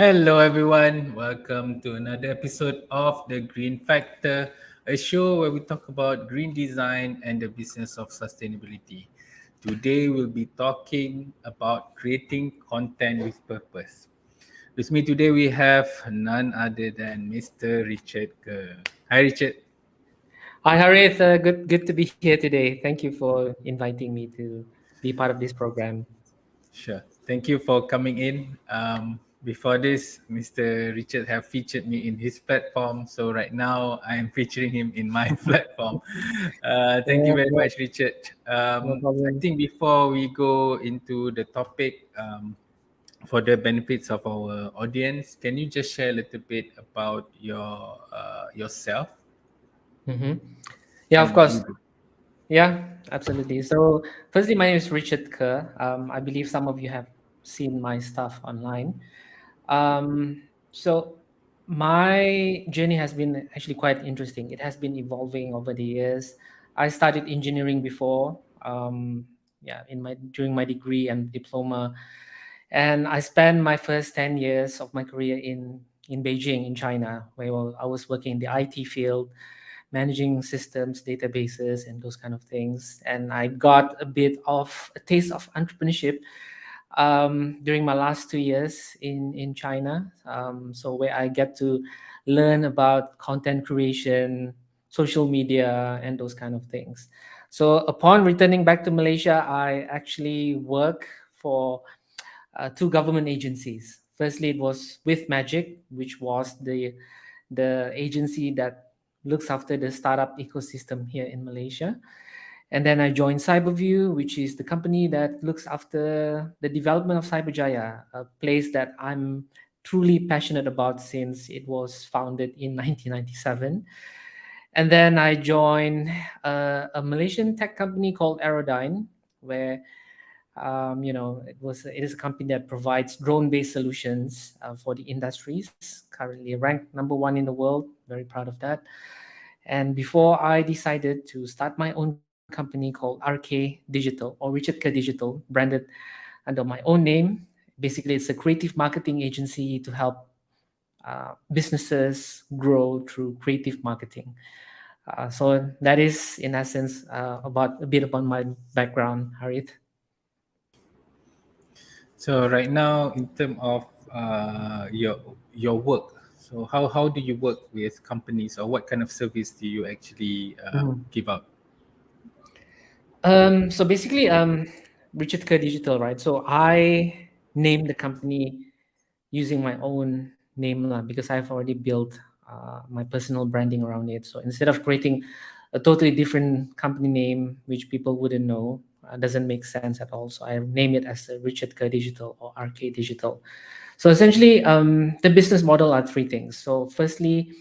Hello, everyone. Welcome to another episode of The Green Factor, a show where we talk about green design and the business of sustainability. Today, we'll be talking about creating content with purpose. With me today, we have none other than Mr. Richard Ker. Hi, Richard. Hi, Harith. Good to be here today. Thank you for inviting me to be part of this program. Sure. Thank you for coming in. Before this, Mr. Richard have featured me in his platform. So right now, I am featuring him in my platform. Thank you Yeah, very no, much, Richard. no I problem. think before we go into the topic, for the benefits of our audience, can you just share a little bit about yourself hmm Yeah, and of what you course. do? Yeah, absolutely. So, firstly, my name is Richard Ker. I believe some of you have seen my stuff online. So, my journey has been actually quite interesting. It has been evolving over the years. I studied engineering before. Yeah, in my during my degree and diploma, and I spent my first 10 years of my career in Beijing, in China, where I was working in the IT field, managing systems, databases, and those kind of things. And I got a bit of a taste of entrepreneurship during my last 2 years in China. So where I get to learn about content creation, social media, and those kind of things. So upon returning back to Malaysia, I actually work for two government agencies. Firstly, it was with Magic, which was the agency that looks after the startup ecosystem here in Malaysia. And then I joined Cyberview, which is the company that looks after the development of Cyberjaya, a place that I'm truly passionate about since it was founded in 1997. And then I joined a Malaysian tech company called Aerodyne, where it is a company that provides drone-based solutions for the industries. Currently ranked number one in the world. Very proud of that. And before I decided to start my own company called RK Digital or Richard Ker Digital, branded under my own name. Basically, it's a creative marketing agency to help businesses grow through creative marketing. So that is, in essence, about a bit about my background, Harith. So right now, in terms of your work, so how do you work with companies, or what kind of service do you actually Mhm. give out? So basically, Richard Ker Digital, right? So I named the company using my own name lah, because I've already built my personal branding around it. So instead of creating a totally different company name, which people wouldn't know, doesn't make sense at all. So I name it as Richard Ker Digital or RK Digital. So essentially, the business model are three things. So firstly,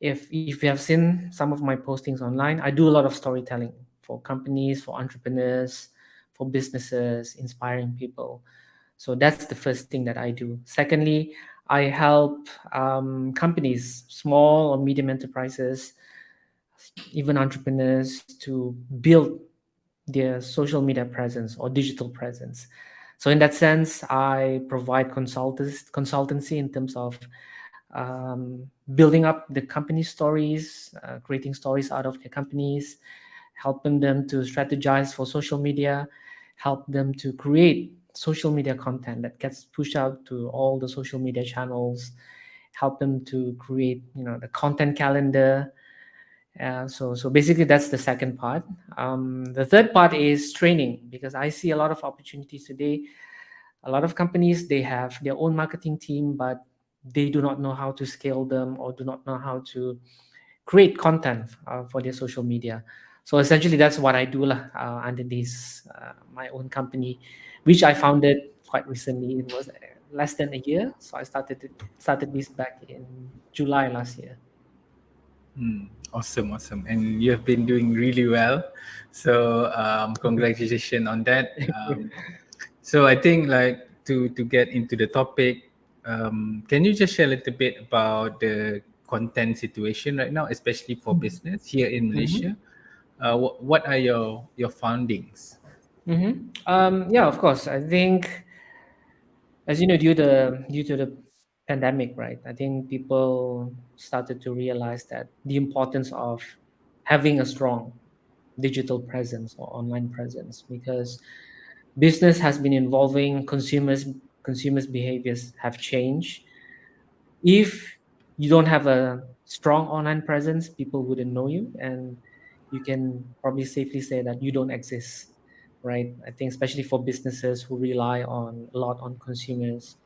if you have seen some of my postings online, I do a lot of storytelling for companies, for entrepreneurs, for businesses, inspiring people. So that's the first thing that I do. Secondly, I help companies, small or medium enterprises, even entrepreneurs, to build their social media presence or digital presence. So in that sense, I provide consultancy in terms of building up the company stories, creating stories out of their companies, helping them to strategize for social media, help them to create social media content that gets pushed out to all the social media channels, help them to create, the content calendar. So basically, that's the second part. The third part is training, because I see a lot of opportunities today. A lot of companies, they have their own marketing team, but they do not know how to scale them or do not know how to create content for their social media. So essentially, that's what I do lah, under this my own company, which I founded quite recently. It was less than a year, so I started this back in July last year. Awesome, awesome, and you have been doing really well. So congratulations on that. So I think, like, to get into the topic, can you just share a little bit about the content situation right now, especially for business here in Mhm. Malaysia? What are your findings? Yeah, of course. I think, as you know, due to the pandemic, right? I think people started to realize that the importance of having a strong digital presence or online presence, because business has been evolving, consumers behaviors have changed. If you don't have a strong online presence, people wouldn't know you, and you can probably safely say that you don't exist, right? I think especially for businesses who rely on a lot on consumers.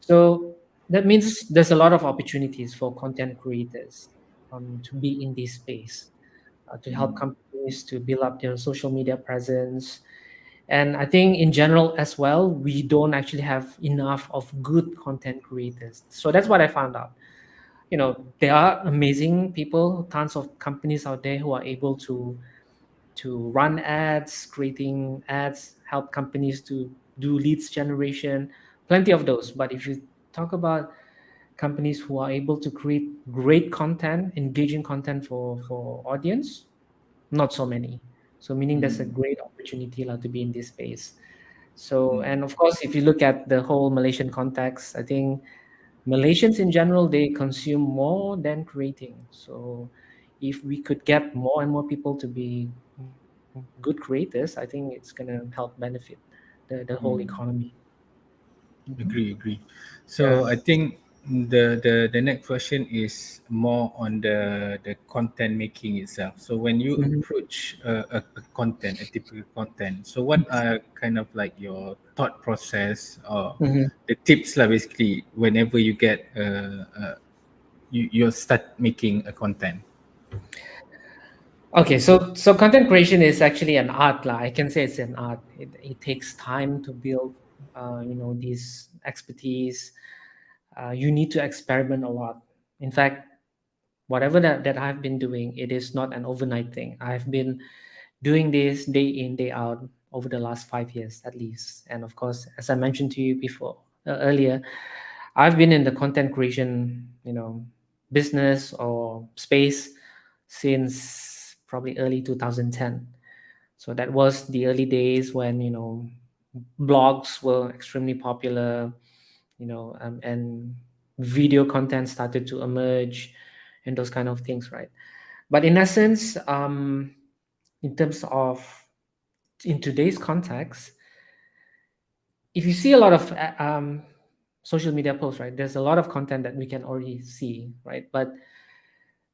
So that means there's a lot of opportunities for content creators to be in this space, to help companies to build up their social media presence. And I think in general as well, we don't actually have enough of good content creators. So that's what I found out. There are amazing people, tons of companies out there who are able to run ads, creating ads, help companies to do leads generation, plenty of those. But if you talk about companies who are able to create great content, engaging content for audience, not so many. So meaning there's a great opportunity lah to be in this space. So, and of course, if you look at the whole Malaysian context, I think Malaysians in general, they consume more than creating. So if we could get more and more people to be good creators, I think it's gonna help benefit the whole economy. Mhm. Agree. Yeah. So I think the next question is more on the content making itself. So when you Mhm. approach a content, a typical content, so what are kind of like your thought process or Mhm. the tips lah basically whenever you get you start making a content. Okay, so content creation is actually an art, lah. I can say it's an art. It takes time to build, these expertise. You need to experiment a lot. In fact, whatever that I've been doing, it is not an overnight thing. I've been doing this day in, day out over the last 5 years at least. And of course, as I mentioned to you before, earlier, I've been in the content creation, business or space since probably early 2010. So that was the early days when, blogs were extremely popular, and video content started to emerge and those kind of things, right? But in essence, in terms of in today's context, if you see a lot of social media posts, right, there's a lot of content that we can already see, right? But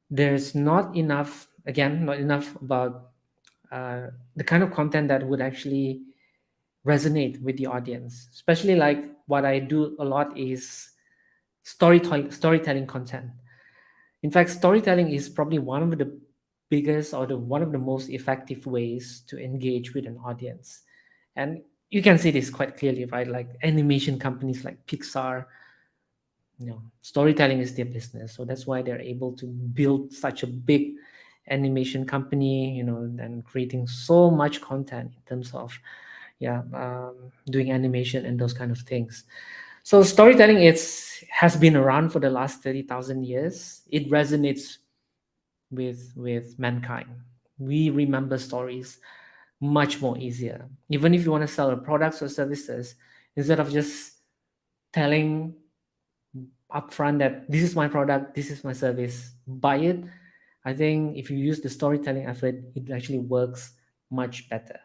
there's not enough, again, not enough about the kind of content that would actually resonate with the audience. Especially like what I do a lot is storytelling content. In fact, storytelling is probably one of the biggest or the one of the most effective ways to engage with an audience. And you can see this quite clearly, right? Like animation companies like Pixar, storytelling is their business. So that's why they're able to build such a big animation company, and creating so much content in terms of, yeah, doing animation and those kind of things. So storytelling has been around for the last 30,000 years. It resonates with mankind. We remember stories much more easier. Even if you want to sell a products or services, instead of just telling upfront that this is my product, this is my service, buy it. I think if you use the storytelling effort, it actually works much better.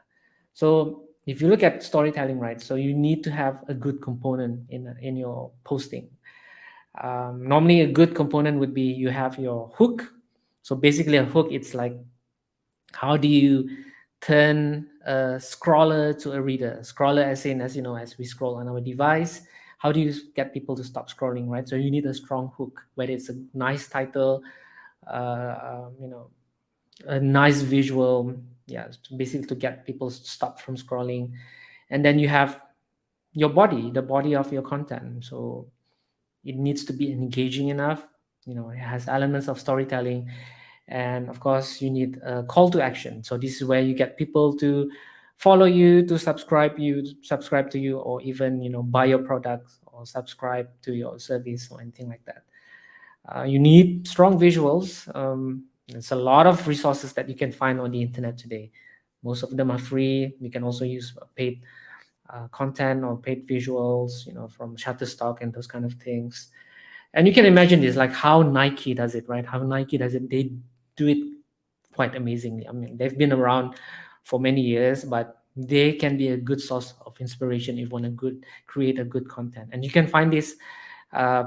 So if you look at storytelling, right, so you need to have a good component in your posting. Normally, a good component would be you have your hook. So basically, a hook, it's like how do you turn a scroller to a reader? Scroller, as in, as you know, as we scroll on our device, how do you get people to stop scrolling, right? So you need a strong hook, whether it's a nice title, a nice visual, yeah, basically to get people to stop from scrolling. And then you have your body, the body of your content. So it needs to be engaging enough. It has elements of storytelling, and of course you need a call to action. So this is where you get people to follow you, to subscribe to you, or even buy your products or subscribe to your service or anything like that. You need strong visuals. There's a lot of resources that you can find on the internet today. Most of them are free. You can also use paid content or paid visuals, from Shutterstock and those kind of things. And you can imagine this, like how Nike does it, right? How Nike does it, they do it quite amazingly. I mean, they've been around for many years, but they can be a good source of inspiration if you want to good create a good content. And you can find this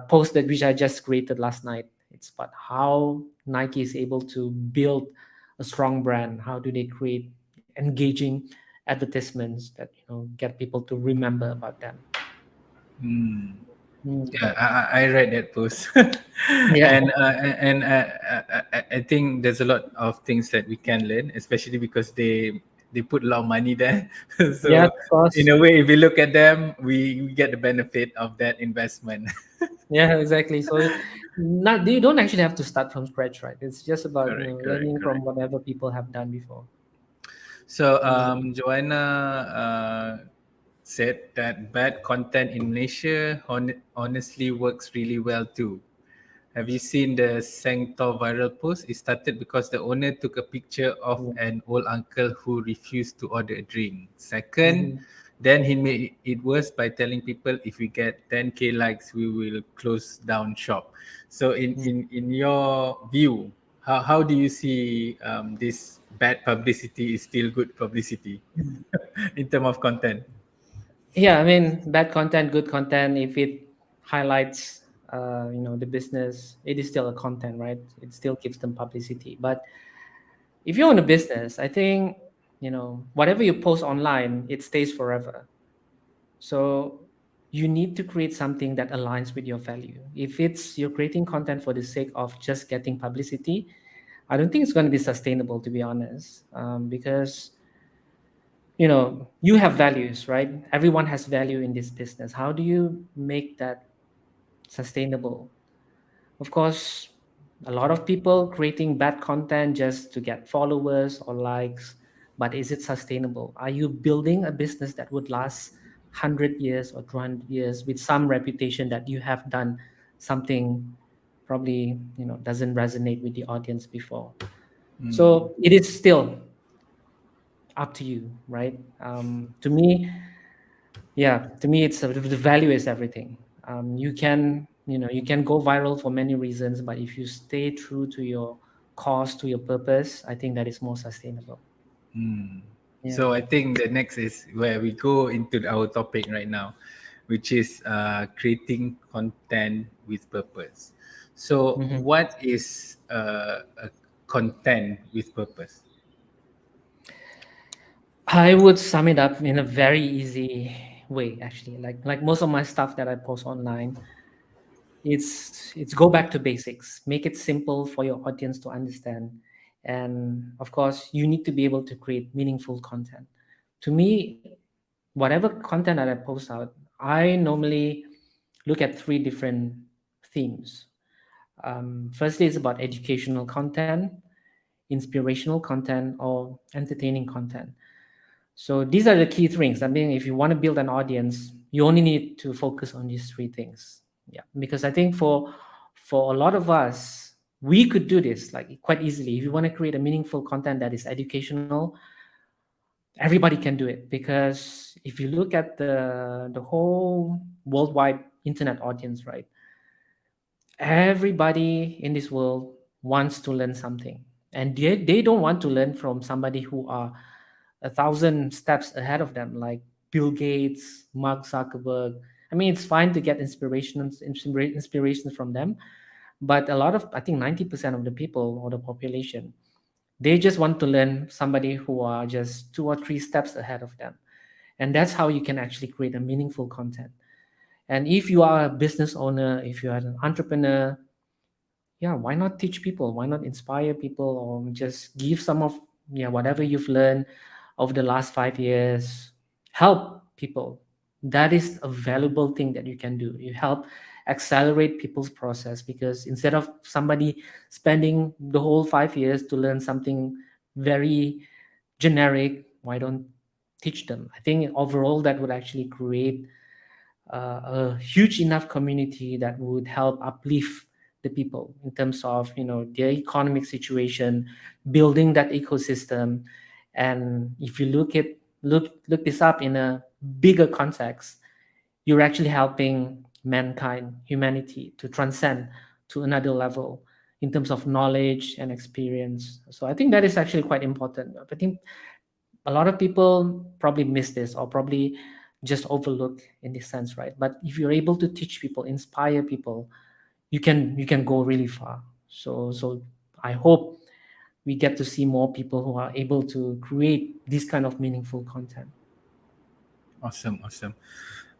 post that which I just created last night. It's about how Nike is able to build a strong brand. How do they create engaging advertisements that get people to remember about them? Hmm. Mm. Yeah, I read that post, Yeah, and I think there's a lot of things that we can learn, especially because they put a lot of money there. yeah, So of course. in a way, if we look at them, we get the benefit of that investment. Yeah, exactly. So not you don't actually have to start from scratch, right? It's just about Correct, correct, learning from correct. whatever people have done before. So Mm. Joanna said that bad content in Malaysia honestly works really well too. Have you seen the Sengtor viral post? It started because the owner took a picture of Yeah. an old uncle who refused to order a drink. Second, Mhm. then he made it worse by telling people if we get 10k likes, we will close down shop. So Mm. in your view, how do you see this bad publicity is still good publicity in terms of content? Yeah, I mean, bad content, good content, if it highlights, the business, it is still a content, right? It still gives them publicity. But if you own a business, I think, whatever you post online, it stays forever. So you need to create something that aligns with your value. If it's you're creating content for the sake of just getting publicity, I don't think it's going to be sustainable, to be honest, because you have values, right? Everyone has value in this business. How do you make that sustainable? Of course, a lot of people creating bad content just to get followers or likes, but is it sustainable? Are you building a business that would last 100 years or 200 years with some reputation that you have done something probably doesn't resonate with the audience before? Mm, So it is still up to you, right? To me, yeah, to me, it's the value is everything. You can go viral for many reasons, but if you stay true to your cause, to your purpose, I think that is more sustainable. mm. Yeah. So I think the next is where we go into our topic right now, which is creating content with purpose. So Mhm. what is a content with purpose? I would sum it up in a very easy way, actually. Like most of my stuff that I post online, it's go back to basics, make it simple for your audience to understand, and of course, you need to be able to create meaningful content. To me, whatever content that I post out, I normally look at three different themes. Firstly, it's about educational content, inspirational content, or entertaining content. So these are the key things. I mean, if you want to build an audience, you only need to focus on these three things. Yeah, because I think for a lot of us, we could do this like quite easily. If you want to create a meaningful content that is educational, everybody can do it, because if you look at the whole worldwide internet audience, right, everybody in this world wants to learn something, and they don't want to learn from somebody who are 1,000 steps ahead of them, like Bill Gates, Mark Zuckerberg. I mean, it's fine to get inspiration from them, but a lot of, I think 90% of the people or the population, they just want to learn somebody who are just 2 or 3 steps ahead of them. And that's how you can actually create a meaningful content. And if you are a business owner, if you are an entrepreneur, yeah, why not teach people? Why not inspire people, or just give some of, yeah, whatever you've learned over the last 5 years? Help people. That is a valuable thing that you can do. You help accelerate people's process, because instead of somebody spending the whole 5 years to learn something very generic, why don't teach them? I think overall that would actually create a huge enough community that would help uplift the people in terms of their economic situation, building that ecosystem. And if you look this up in a bigger context, you're actually helping mankind, humanity, to transcend to another level in terms of knowledge and experience. So I think that is actually quite important. I think a lot of people probably miss this or probably just overlook in this sense, right? But if you're able to teach people, inspire people, you can go really far. So I hope we get to see more people who are able to create this kind of meaningful content. Awesome, awesome.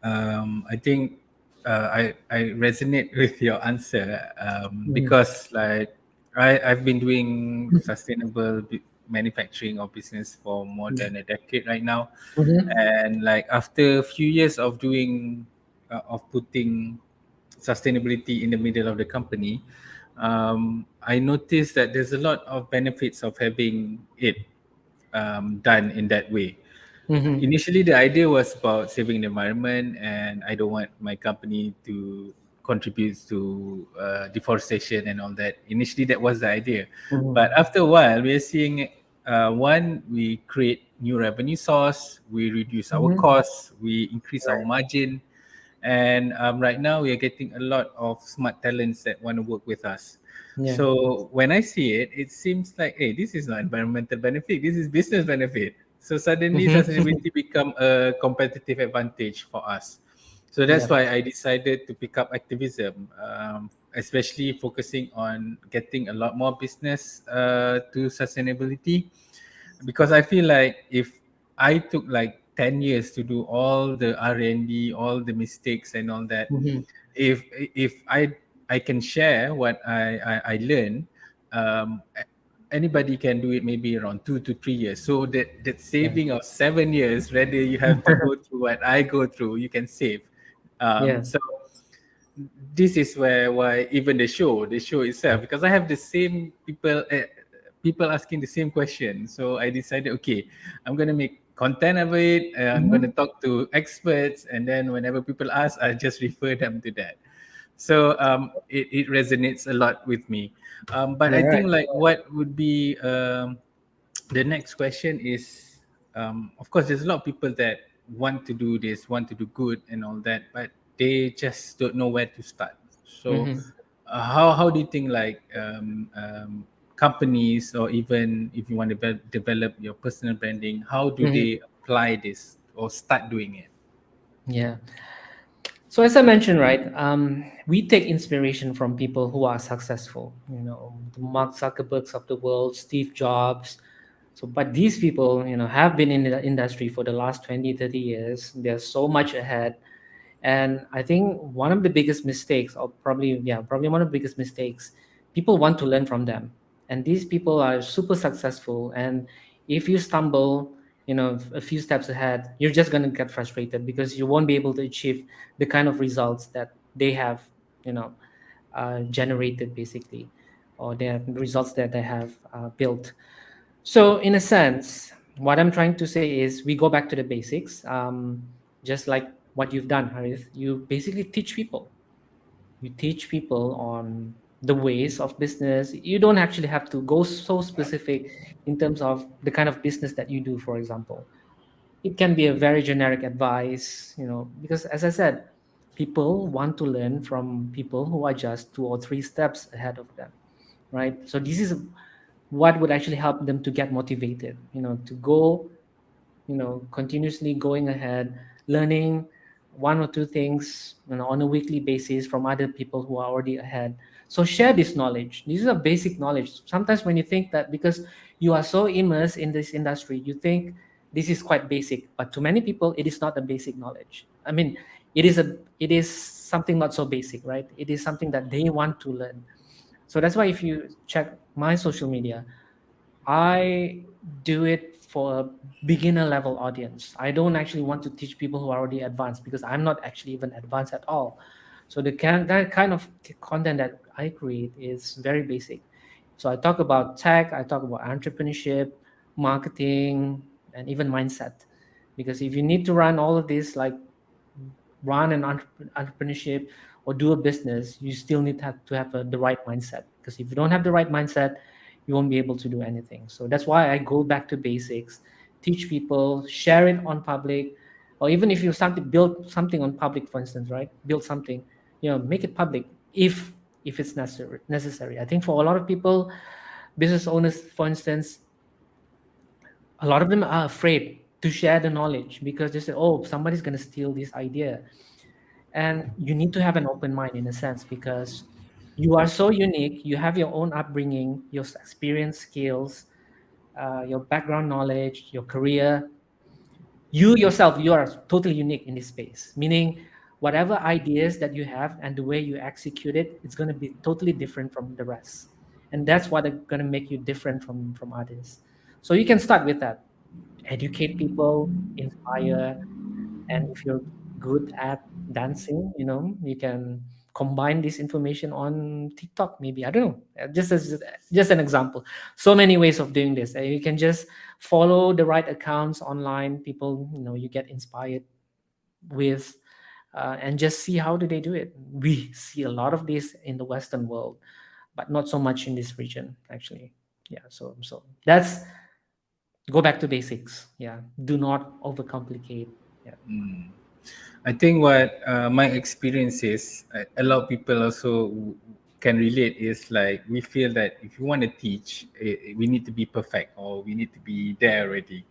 I think I resonate with your answer Mhm. because like I've been doing sustainable manufacturing or business for more Yeah. than a decade right now, Mhm. and like after a few years of doing of putting sustainability in the middle of the company, I noticed that there's a lot of benefits of having it done in that way. Mhm. Initially, the idea was about saving the environment, and I don't want my company to contribute to deforestation and all that. Initially, that was the idea, but Mhm. after a while, we are seeing one, we create new revenue source, we reduce our Mhm. costs, we increase our margin, and right now we are getting a lot of smart talents that want to work with us. Yeah. So when I see it, it seems like, hey, this is not environmental benefit, this is business benefit. So suddenly Mhm. sustainability become a competitive advantage for us. So that's Yeah. why I decided to pick up activism, especially focusing on getting a lot more business to sustainability, because I feel like if I took like 10 years to do all the R&D, all the mistakes and all that, Mhm. if if I can share what I learned, anybody can do it maybe around 2 to 3 years. So that Yeah. saving of 7 years, rather you have to go through what I go through, you can save. Yeah. So this is where why even the show itself, because I have the same people asking the same question, so I decided, okay, I'm gonna make content of it, I'm gonna Mhm. talk to experts, and then whenever people ask, I just refer them to that. So it resonates a lot with me, but Yeah. I think Right. like what would be the next question is, of course, there's a lot of people that want to do this, want to do good and all that, but they just don't know where to start. So, Mhm. how do you think like companies, or even if you want to develop your personal branding, how do Mhm. they apply this or start doing it? Yeah. So as I mentioned, right, we take inspiration from people who are successful. The Mark Zuckerbergs of the world, Steve Jobs. So, but these people, have been in the industry for the last 20, 30 years. They're so much ahead. And I think one of the biggest mistakes, or probably, yeah, probably one of the biggest mistakes, people want to learn from them. And these people are super successful. And if you stumble, a few steps ahead, you're just going to get frustrated because you won't be able to achieve the kind of results that they have, you know, generated basically, or the results that they have built. So, in a sense, what I'm trying to say is we go back to the basics, just like what you've done, Harith. You basically teach people. You teach people on the ways of business. You don't actually have to go so specific in terms of the kind of business that you do, for example. It can be a very generic advice, because as I said, people want to learn from people who are just 2 or 3 steps ahead of them, right? So this is what would actually help them to get motivated, to go, continuously going ahead, learning 1 or 2 things, on a weekly basis from other people who are already ahead. So share this knowledge. This is a basic knowledge. Sometimes when you think that because you are so immersed in this industry, you think this is quite basic, but to many people, it is not a basic knowledge. I mean, it is something not so basic, right? It is something that they want to learn. So that's why if you check my social media, I do it for a beginner level audience. I don't actually want to teach people who are already advanced because I'm not actually even advanced at all. So that kind of content that I create is very basic. So I talk about tech, I talk about entrepreneurship, marketing, and even mindset. Because if you need to run all of this, like run an entrepreneurship or do a business, you still need to have the right mindset. Because if you don't have the right mindset, you won't be able to do anything. So that's why I go back to basics, teach people, share it on public, or even if you start to build something on public, for instance, right? Build something. make it public if it's necessary. I think for a lot of people, business owners, for instance, a lot of them are afraid to share the knowledge because they say, oh, somebody's going to steal this idea. And you need to have an open mind in a sense, because you are so unique. You have your own upbringing, your experience, skills, your background knowledge, your career. You yourself, you are totally unique in this space, meaning whatever ideas that you have and the way you execute it, it's going to be totally different from the rest. And that's what are going to make you different from others. So you can start with that. Educate people, inspire, and if you're good at dancing, you can combine this information on TikTok, maybe. I don't know. Just an example. So many ways of doing this. You can just follow the right accounts online, people, you get inspired with, and just see how do they do it. We see a lot of this in the Western world, but not so much in this region, actually. Yeah. So that's, go back to basics. Yeah. Do not overcomplicate. Yeah. I think what my experience is, a lot of people also can relate, is like we feel that if you want to teach, we need to be perfect or we need to be there already.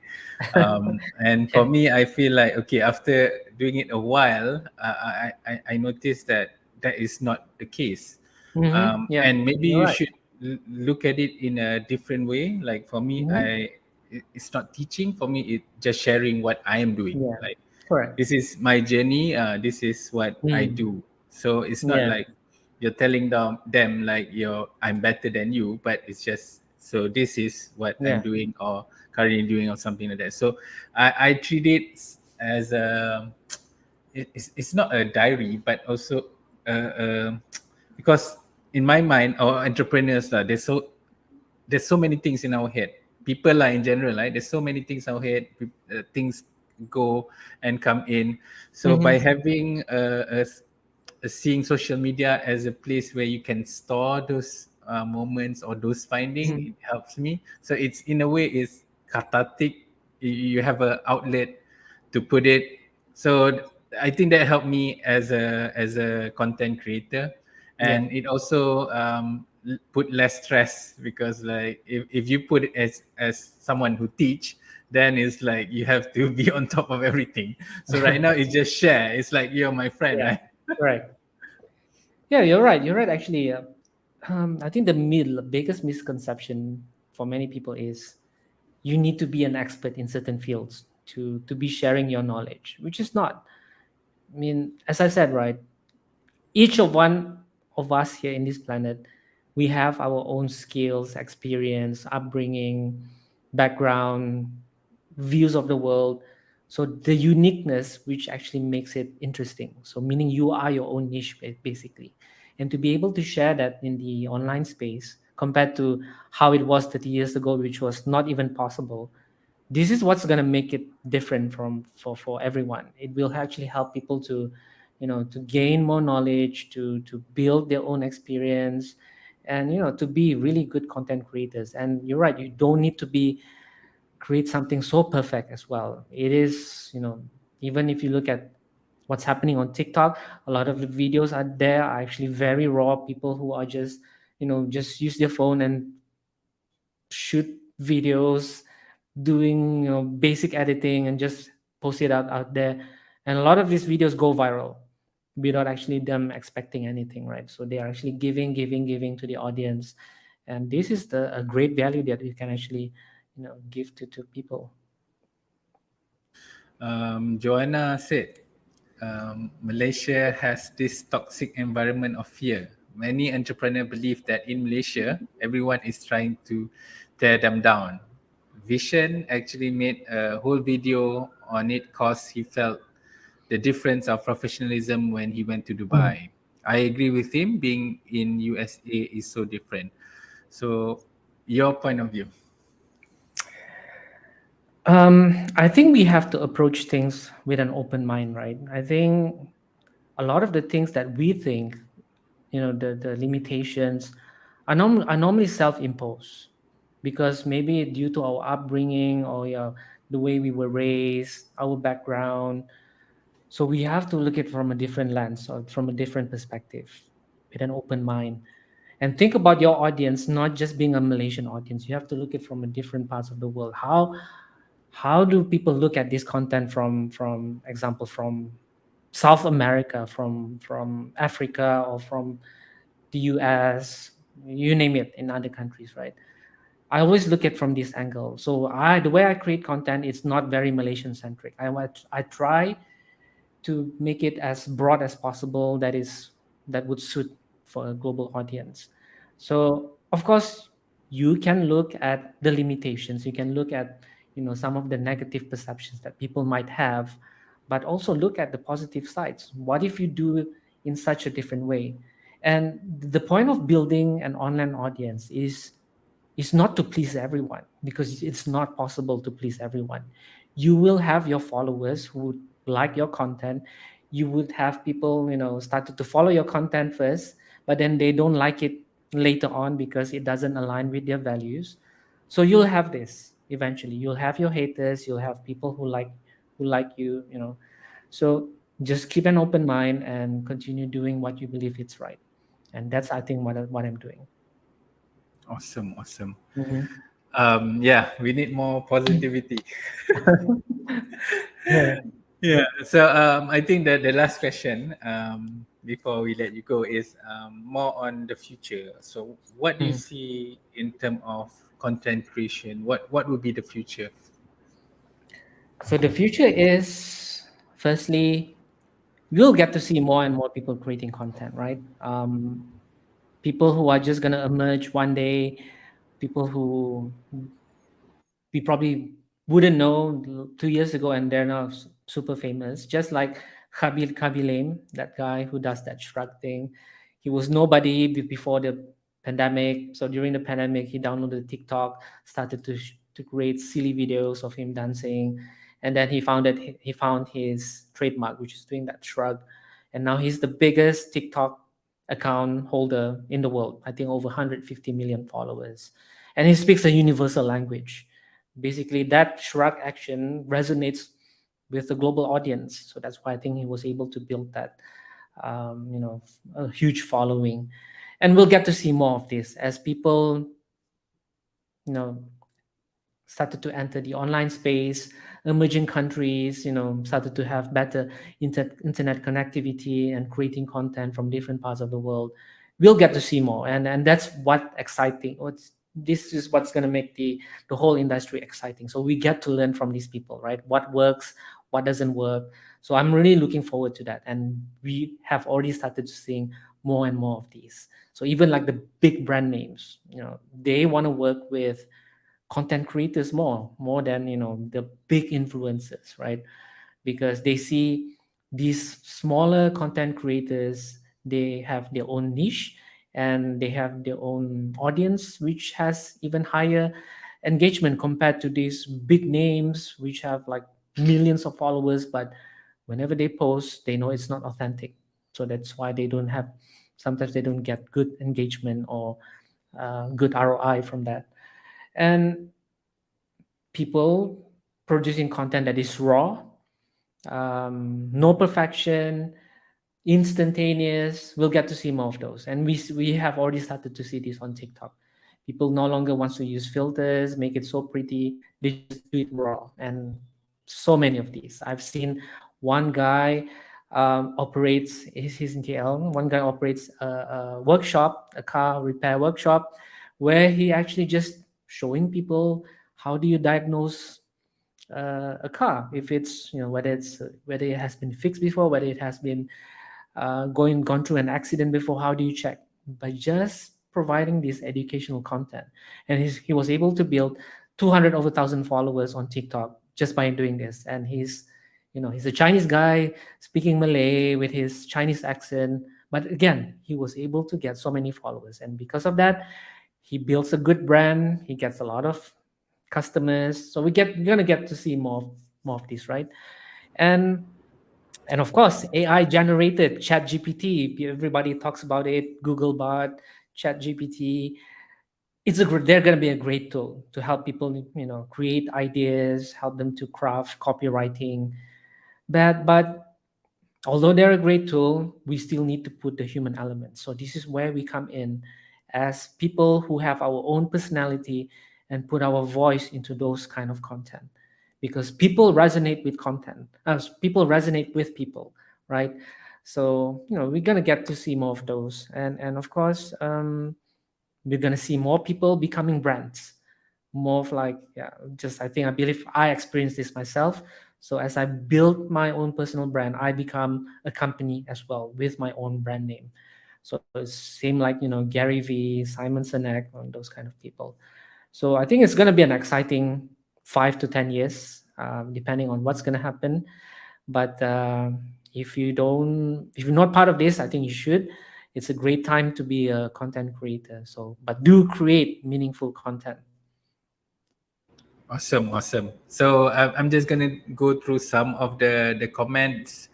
And Yeah. for me, I feel like, okay, after doing it a while, I noticed that that is not the case. Yeah, And maybe you're you right. should look at it in a different way. Like for me, Hmm. it's not teaching. For me, it's just sharing what I am doing. Yeah, Like correct. this is my journey, this is what I Mm. do. So it's not Yeah, like you're telling them like I'm better than you, but it's just, so this is what I'm yeah, doing or currently doing or something like that. So I treat it as it's not a diary, but also because in my mind, our entrepreneurs, there's so many things in our head. People are in general, right? There's so many things in our head. Things go and come in. So by hmm, having seeing social media as a place where you can store those moments or those finding, hmm, it helps me. So it's in a way it's cathartic. You have an outlet to put it. So I think that helped me as a content creator, yeah, and it also put less stress, because like if you put it as someone who teach, then it's like you have to be on top of everything. So right now it's just share. It's like you're my friend, yeah, right? right. Yeah, you're right. You're right. Actually, I think the biggest misconception for many people is you need to be an expert in certain fields to be sharing your knowledge, which is not. I mean, as I said, right, each of one of us here in this planet, we have our own skills, experience, upbringing, background, views of the world. So the uniqueness which actually makes it interesting, so meaning you are your own niche, basically. And to be able to share that in the online space compared to how it was 30 years ago, which was not even possible, this is what's going to make it different for everyone. It will actually help people to, to gain more knowledge, to build their own experience, and to be really good content creators. And you're right, you don't need to be create something so perfect as well. It is, even if you look at what's happening on TikTok, a lot of the videos are there are actually very raw. People who are just, just use their phone and shoot videos, doing, basic editing, and just post it out there. And a lot of these videos go viral without actually them expecting anything, right? So they are actually giving to the audience. And this is a great value that you can actually, give to people. Joanna said, Malaysia has this toxic environment of fear. Many entrepreneurs believe that in Malaysia, everyone is trying to tear them down. Vision actually made a whole video on it because he felt the difference of professionalism when he went to Mm. Dubai. I agree with him. Being in USA is so different. So, your point of view. I think we have to approach things with an open mind, right? I think a lot of the things that we think, the limitations are normally self-imposed, because maybe due to our upbringing, or the way we were raised, our background. So we have to look at it from a different lens or from a different perspective with an open mind. And think about your audience not just being a Malaysian audience. You have to look at from a different parts of the world. How do people look at this content from example from South America, from Africa, or from the US, you name it, in other countries, right? I always look at from this angle. So the way I create content, it's not very Malaysian centric. I try to make it as broad as possible, that would suit for a global audience. So of course you can look at the limitations, you can look at, some of the negative perceptions that people might have, but also look at the positive sides. What if you do it in such a different way? And the point of building an online audience is not to please everyone, because it's not possible to please everyone. You will have your followers who like your content. You would have people, started to follow your content first, but then they don't like it later on because it doesn't align with their values. So you'll have this eventually. You'll have your haters. You'll have people who like you. So just keep an open mind and continue doing what you believe it's right. And that's, I think, what I'm doing. Awesome, awesome. Mhm. Yeah, we need more positivity. Yeah. Yeah. So I think that the last question before we let you go is more on the future. So what do you Mhm. see in terms of content creation? What would be the future? So the future is, firstly, we'll get to see more and more people creating content, right? People who are just gonna emerge one day, people who we probably wouldn't know 2 years ago, and they're now super famous. Just like Khabil Kabilame, that guy who does that shrug thing. He was nobody before the pandemic. So during the pandemic, he downloaded TikTok, started to create silly videos of him dancing, and then he found his trademark, which is doing that shrug, and now he's the biggest TikTok account holder in the world. I think over 150 million followers, and he speaks a universal language. Basically, that shrug action resonates with the global audience. So that's why I think he was able to build that, a huge following. And we'll get to see more of this as people, you know, started to enter the online space. Emerging countries, started to have better internet connectivity and creating content from different parts of the world. We'll get to see more, and that's what exciting. This is what's going to make the whole industry exciting. So we get to learn from these people, right? What works, what doesn't work. So I'm really looking forward to that, and we have already started seeing more and more of these. So even like the big brand names, they want to work with content creators more than the big influencers, right? Because they see these smaller content creators, they have their own niche, and they have their own audience which has even higher engagement compared to these big names which have like millions of followers, but whenever they post they know it's not authentic. So that's why they don't have, sometimes they don't get good engagement or good ROI from that. And people producing content that is raw, no perfection, instantaneous. We'll get to see more of those, and we have already started to see this on TikTok. People no longer wants to use filters, make it so pretty. They just do it raw, and so many of these. I've seen one guy operates. He's in KL. One guy operates a workshop, a car repair workshop, where he actually just showing people how do you diagnose a car, if it's, whether it has been fixed before, whether it has been gone through an accident before. How do you check? By just providing this educational content, and he was able to build 200 over 1,000 followers on TikTok just by doing this. And he's a Chinese guy speaking Malay with his Chinese accent, but again, he was able to get so many followers, and because of that, he builds a good brand. He gets a lot of customers. So we're gonna get to see more of this, right? And of course, AI generated Chat GPT. Everybody talks about it. Google Bot, Chat GPT. They're gonna be a great tool to help people, create ideas, help them to craft copywriting. But although they're a great tool, we still need to put the human element. So this is where we come in as people who have our own personality and put our voice into those kind of content, because people resonate with content, as people resonate with people, right? So we're gonna get to see more of those, and of course, we're gonna see more people becoming brands, more of like, yeah, just I believe I experienced this myself. So as I build my own personal brand, I become a company as well with my own brand name. So it's same like Gary V, Simon Sinek, and those kind of people. So I think it's going to be an exciting 5 to 10 years, depending on what's going to happen. But if you're not part of this, I think you should. It's a great time to be a content creator. So, but do create meaningful content. Awesome, awesome. So I'm just gonna go through some of the comments.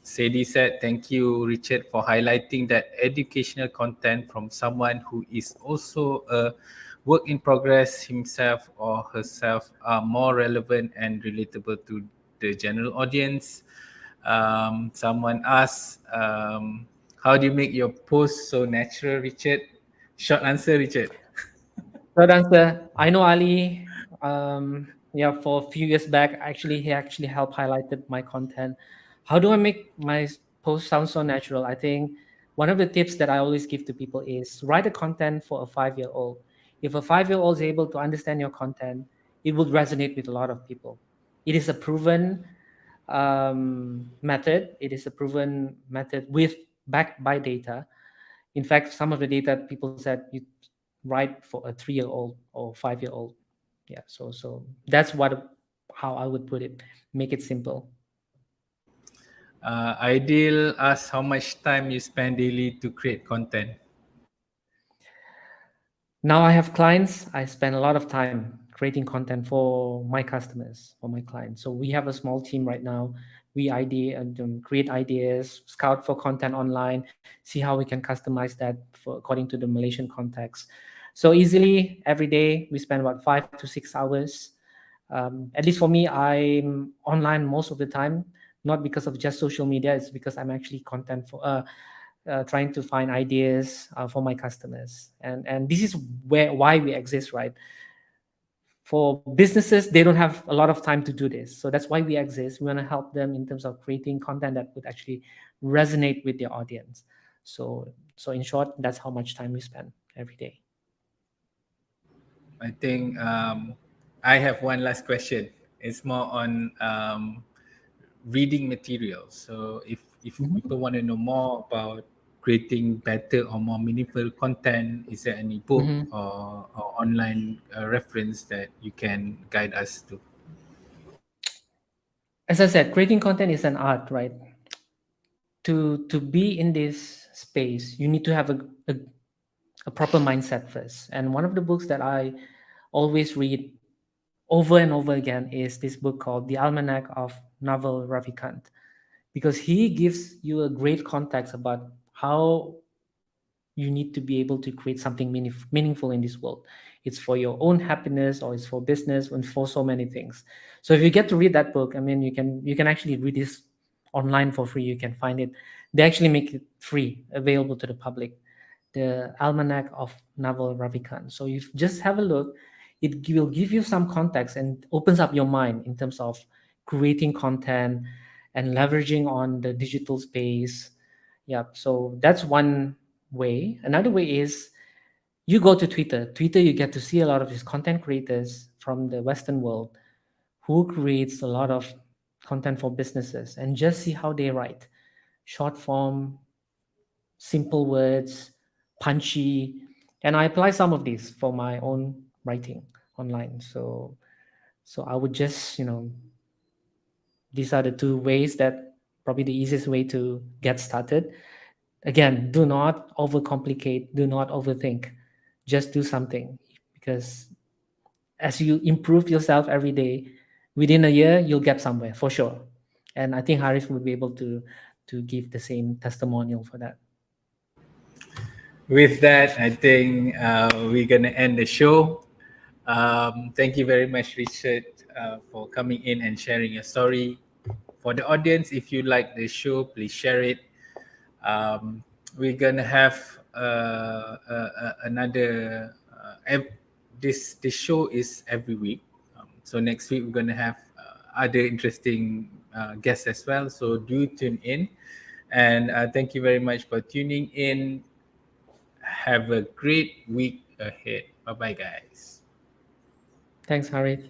Sadie said, "Thank you, Richard, for highlighting that educational content from someone who is also a work in progress himself or herself are more relevant and relatable to the general audience." Someone asked, "How do you make your post so natural, Richard?" Short answer, Richard. Short answer, I know Ali. Yeah, for a few years back, actually, he actually helped highlighted my content. How do I make my post sound so natural? I think one of the tips that I always give to people is write a content for a 5-year-old. If a 5-year-old is able to understand your content, it will resonate with a lot of people. It is a proven method. It is a proven method with backed by data. In fact, some of the data people said you write for a 3-year-old or 5-year-old. Yeah, so that's what how I would put it. Make it simple. Ideal ask how much time you spend daily to create content. Now I have clients. I spend a lot of time creating content for my customers, for my clients. So we have a small team right now. We idea and create ideas, scout for content online, see how we can customize that for according to the Malaysian context. So easily every day we spend about 5 to 6 hours. At least for me, I'm online most of the time, not because of just social media. It's because I'm actually content for trying to find ideas for my customers, and this is why we exist, right? For businesses, they don't have a lot of time to do this, so that's why we exist. We want to help them in terms of creating content that would actually resonate with their audience. So in short, that's how much time we spend every day. I think I have one last question. It's more on reading materials. So if Mhm. people want to know more about creating better or more meaningful content, is there any book Mhm. or online reference that you can guide us to? As I said, creating content is an art, right? To be in this space, you need to have a proper mindset first. And one of the books that I always read over and over again is this book called The Almanac of Naval Ravikant, because he gives you a great context about how you need to be able to create something meaningful in this world. It's for your own happiness, or it's for business, and for so many things. So if you get to read that book, I mean, you can actually read this online for free. You can find it. They actually make it free, available to the public. The Almanac of Naval Ravikant. So you just have a look. It will give you some context and opens up your mind in terms of creating content and leveraging on the digital space. Yeah, so that's one way. Another way is you go to Twitter. Twitter, you get to see a lot of these content creators from the Western world who creates a lot of content for businesses, and just see how they write. Short form, simple words, punchy. And I apply some of these for my own writing online. So I would just, these are the two ways that probably the easiest way to get started. Again, do not overcomplicate, do not overthink. Just do something, because as you improve yourself every day, within a year you'll get somewhere for sure. And I think Harris will be able to give the same testimonial for that. With that, I think we're gonna end the show. Thank you very much, Richard, for coming in and sharing your story. for the audience, if you like the show, please share it. Um, we're gonna have another. This show is every week. So next week we're gonna have other interesting guests as well. So do tune in, and thank you very much for tuning in. Have a great week ahead. Bye bye, guys. Thanks, Harith.